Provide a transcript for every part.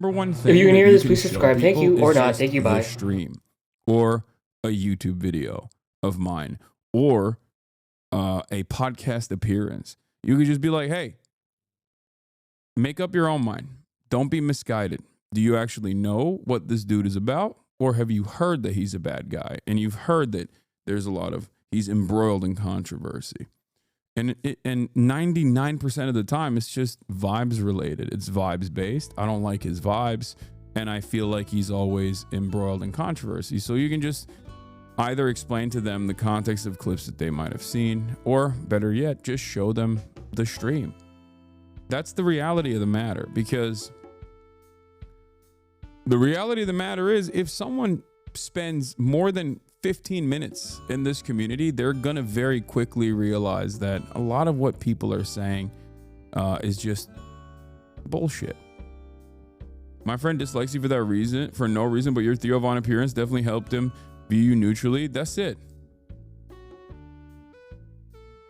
Number one If thing you can that hear you this, can please show subscribe. Thank people you, or is not. just Thank you, the bye. stream or a YouTube video of mine or a podcast appearance. You could just be like, hey, make up your own mind. Don't be misguided. Do you actually know what this dude is about? Or have you heard that he's a bad guy? And you've heard that there's a lot of, he's embroiled in controversy. And 99% of the time, it's just vibes related. It's vibes based. I don't like his vibes. And I feel like he's always embroiled in controversy. So you can just either explain to them the context of clips that they might have seen, or better yet, just show them the stream. That's the reality of the matter, because the reality of the matter is if someone spends more than 15 minutes in this community, they're going to very quickly realize that a lot of what people are saying is just bullshit. My friend dislikes you for that reason, for no reason, but your Theo Von appearance definitely helped him view you neutrally. That's it.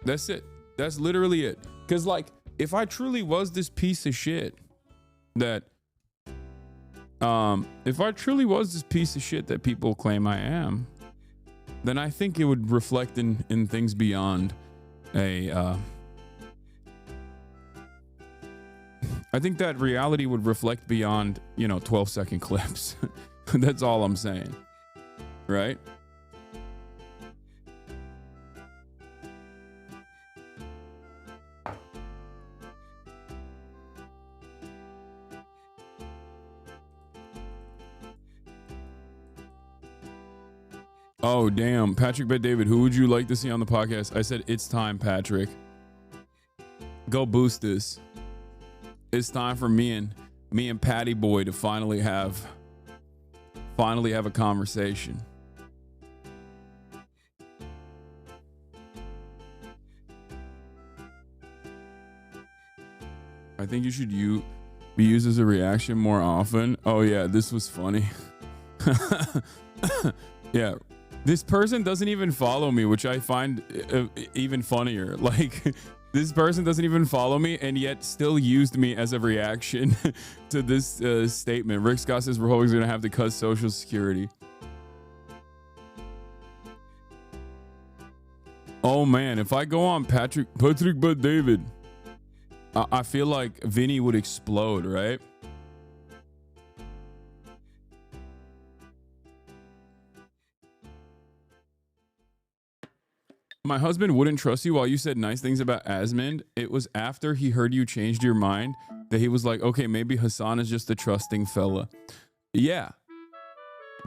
That's it. That's literally it. Because, like, if I truly was this piece of shit that, people claim I am, then I think it would reflect in things beyond I think that reality would reflect beyond, 12-second clips. That's all I'm saying. Right? Oh, damn. Patrick Bet David, who would you like to see on the podcast? I said, it's time, Patrick. Go boost this. It's time for me and Patty Boy to finally have a conversation. I think you should be used as a reaction more often. Oh yeah, this was funny. Yeah. This person doesn't even follow me, which I find even funnier. Like, this person doesn't even follow me and yet still used me as a reaction to this statement. Rick Scott says we're always going to have to cut Social Security. Oh, man. If I go on Patrick Bet David, I feel like Vinny would explode, right? My husband wouldn't trust you while you said nice things about Asmund. It was after he heard you changed your mind that he was like, okay, maybe Hassan is just a trusting fella. Yeah,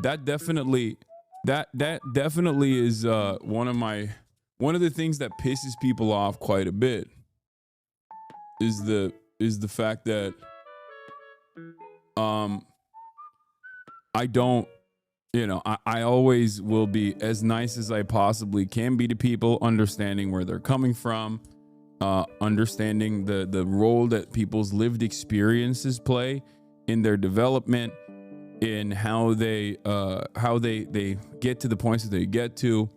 that definitely is one of the things that pisses people off quite a bit is the fact that I don't, I always will be as nice as I possibly can be to people, understanding where they're coming from, understanding the role that people's lived experiences play in their development, in how they get to the points that they get to,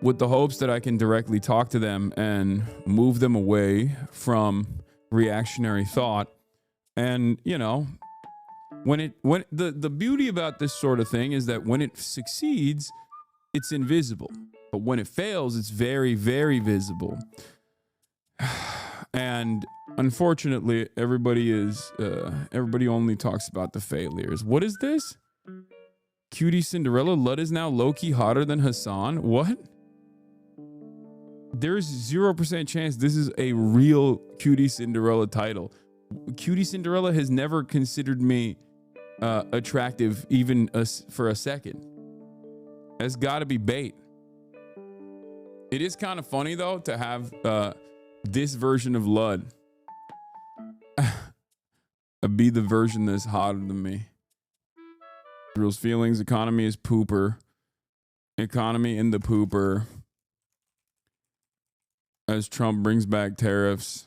with the hopes that I can directly talk to them and move them away from reactionary thought. And, when the beauty about this sort of thing is that when it succeeds, it's invisible, but when it fails, it's very, very visible. And unfortunately, everybody only talks about the failures. What is this? Cutie Cinderella, Lud is now low-key hotter than Hassan. What? There's 0% chance this is a real Cutie Cinderella title. Cutie Cinderella has never considered me attractive even for a second. That's got to be bait. It is kind of funny though to have this version of Lud be the version that's hotter than me. Rules, feelings, economy is pooper. Economy in the pooper. As Trump brings back tariffs.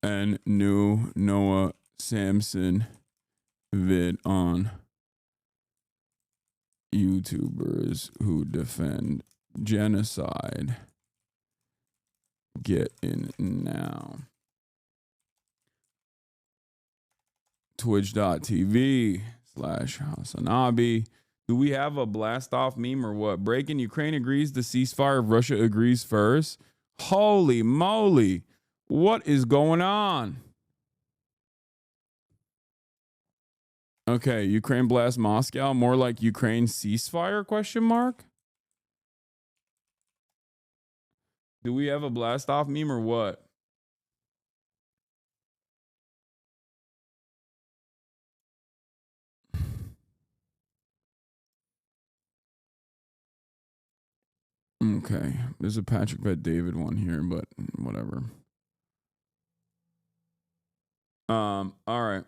And new Noah Samson vid on YouTubers who defend genocide. Get in now. twitch.tv/Hasanabi. Do we have a blast off meme or what? Breaking Ukraine agrees the ceasefire. Russia agrees first. Holy moly. What is going on? Okay, Ukraine blast Moscow. More like Ukraine ceasefire, question mark? Do we have a blast off meme or what? Okay, there's a Patrick Bet David one here, but whatever. All right.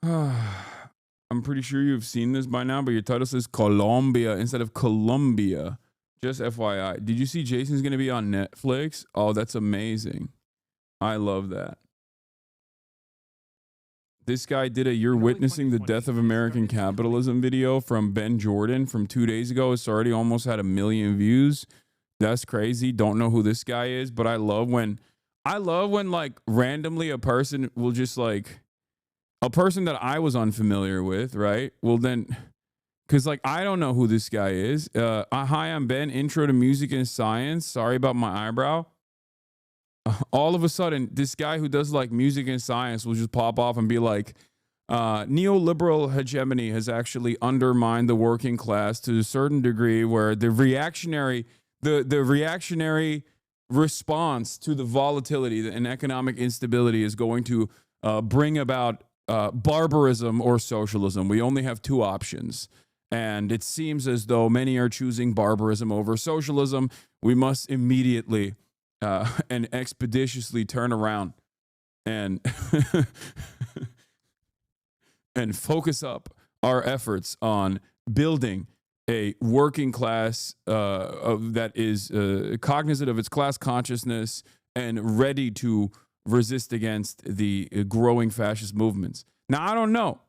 I'm pretty sure you've seen this by now, but your title says Colombia instead of Columbia. Just FYI. Did you see Jason's going to be on Netflix? Oh, that's amazing. I love that. This guy did a You're Witnessing the Death of American Capitalism video from Ben Jordan from 2 days ago. It's already almost had 1 million views. That's crazy. Don't know who this guy is, but I love when like randomly a person will just like a person that I was unfamiliar with, right? Well then, because like I don't know who this guy is. Hi, I'm Ben. Intro to Music and Science. Sorry about my eyebrow. All of a sudden, this guy who does like music and science will just pop off and be like, neoliberal hegemony has actually undermined the working class to a certain degree where the reactionary response to the volatility and economic instability is going to bring about barbarism or socialism. We only have 2 options. And it seems as though many are choosing barbarism over socialism. We must immediately and expeditiously turn around and and focus up our efforts on building a working class that is cognizant of its class consciousness and ready to resist against the growing fascist movements. Now, I don't know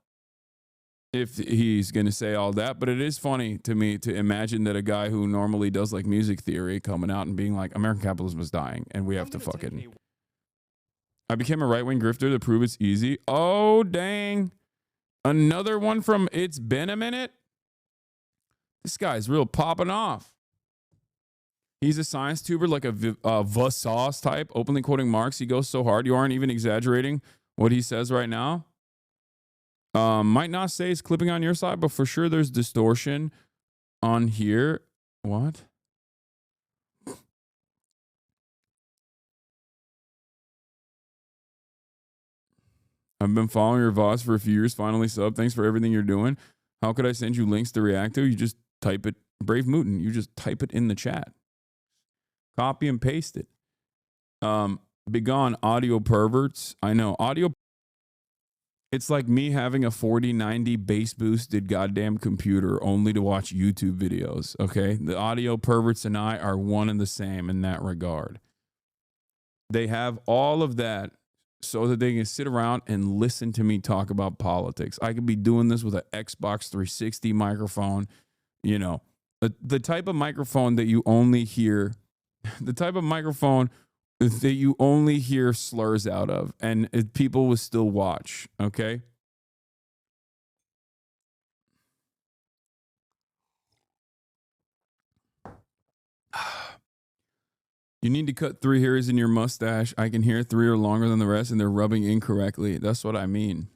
if he's going to say all that, but it is funny to me to imagine that a guy who normally does like music theory coming out and being like, American capitalism is dying and we have to fucking... I became a right-wing grifter to prove it's easy. Oh, dang. Another one from It's Been a Minute? This guy's real popping off. He's a science tuber, like a Vsauce type, openly quoting Marx. He goes so hard, you aren't even exaggerating what he says right now. Might not say it's clipping on your side, but for sure there's distortion on here. What? I've been following your VOS for a few years. Finally sub. Thanks for everything you're doing. How could I send you links to react to? You just type it. Brave Mutant. You just type it in the chat. Copy and paste it. Begone audio perverts. I know. Audio. It's like me having a 4090 bass boosted goddamn computer only to watch YouTube videos. Okay. The audio perverts and I are one and the same in that regard. They have all of that so that they can sit around and listen to me talk about politics. I could be doing this with an Xbox 360 microphone, you know, the type of microphone that you only hear, slurs out of, and people will still watch. Okay. You need to cut 3 hairs in your mustache. I can hear 3 are longer than the rest and they're rubbing incorrectly. That's what I mean.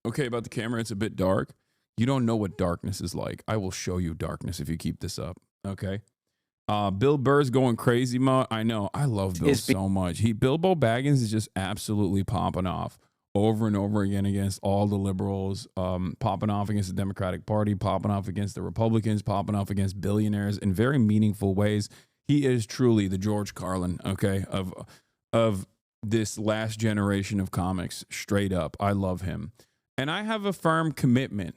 Okay, about the camera, it's a bit dark. You don't know what darkness is like. I will show you darkness if you keep this up. Okay. Bill Burr's going crazy mode. I know. I love Bill so much. Bilbo Baggins is just absolutely popping off over and over again against all the liberals, popping off against the Democratic Party, popping off against the Republicans, popping off against billionaires in very meaningful ways. He is truly the George Carlin, okay, of this last generation of comics, straight up. I love him. And I have a firm commitment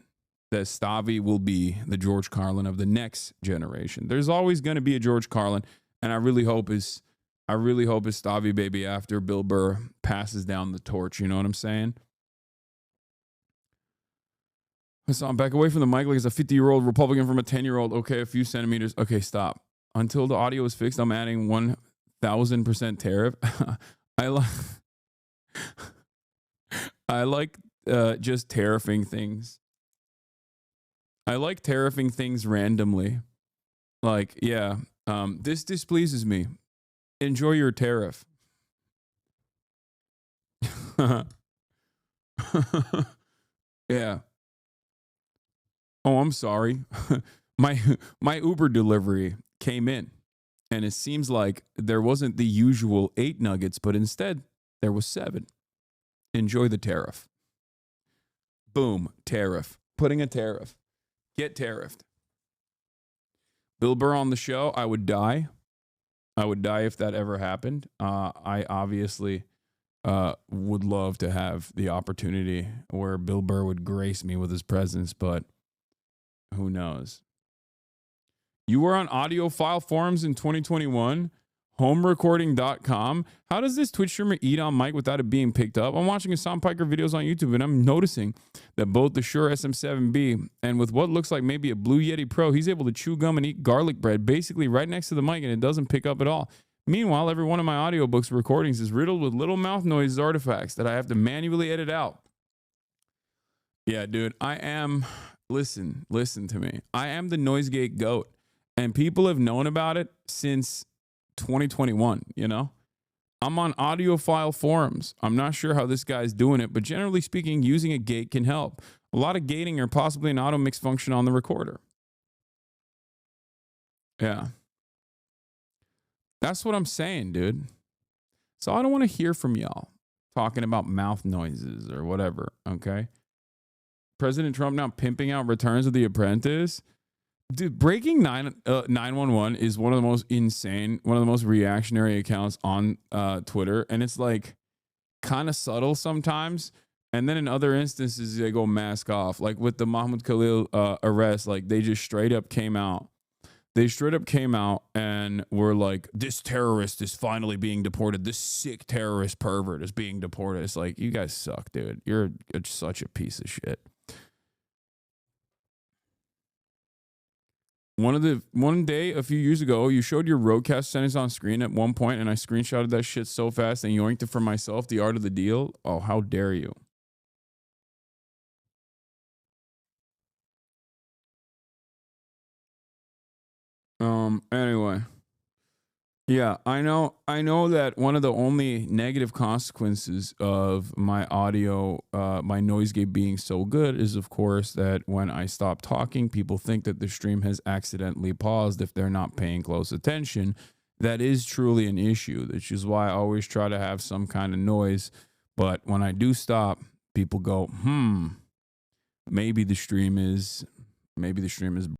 that Stavi will be the George Carlin of the next generation. There's always going to be a George Carlin, and I really hope it's Stavi baby after Bill Burr passes down the torch. You know what I'm saying? Hassan, back away from the mic like it's a 50-year-old Republican from a 10-year-old. Okay, a few centimeters. Okay, stop. until the audio is fixed, I'm adding 1000% tariff. I like I like just tariffing things. I like tariffing things randomly. Like, yeah, this displeases me. Enjoy your tariff. Yeah. Oh, I'm sorry. my my Uber delivery came in, and it seems like there wasn't the usual 8 nuggets, but instead there was 7. Enjoy the tariff. Boom, tariff. Putting a tariff. Get tariffed. Bill Burr on the show, I would die. I would die if that ever happened. I obviously would love to have the opportunity where Bill Burr would grace me with his presence, but who knows? You were on audiophile forums in 2021, homerecording.com. How does this Twitch streamer eat on mic without it being picked up? I'm watching Hassan Piker videos on YouTube, and I'm noticing that both the Shure SM7B and with what looks like maybe a Blue Yeti Pro, he's able to chew gum and eat garlic bread basically right next to the mic, and it doesn't pick up at all. Meanwhile, every one of my audiobooks recordings is riddled with little mouth noise artifacts that I have to manually edit out. Yeah, dude, I am... Listen to me. I am the Noisegate GOAT, and people have known about it since 2021, you know? I'm on audiophile forums. I'm not sure how this guy's doing it, but generally speaking, using a gate can help. A lot of gating or possibly an auto mix function on the recorder. Yeah. That's what I'm saying, dude. So I don't want to hear from y'all talking about mouth noises or whatever, okay? President Trump now pimping out Returns of the Apprentice. Dude, Breaking 911 is one of the most insane, one of the most reactionary accounts on Twitter. And it's like kind of subtle sometimes. And then in other instances, they go mask off. Like with the Mahmoud Khalil arrest, like they just straight up came out. They straight up came out and were like, this terrorist is finally being deported. This sick terrorist pervert is being deported. It's like, you guys suck, dude. You're such a piece of shit. One day a few years ago, you showed your roadcast settings on screen at one point, and I screenshotted that shit so fast and yoinked it for myself. The art of the deal. Oh, how dare you! Anyway, yeah, I know that one of the only negative consequences of my audio, my noise gate being so good is, of course, that when I stop talking, people think that the stream has accidentally paused if they're not paying close attention. That is truly an issue, which is why I always try to have some kind of noise. But when I do stop, people go, maybe the stream is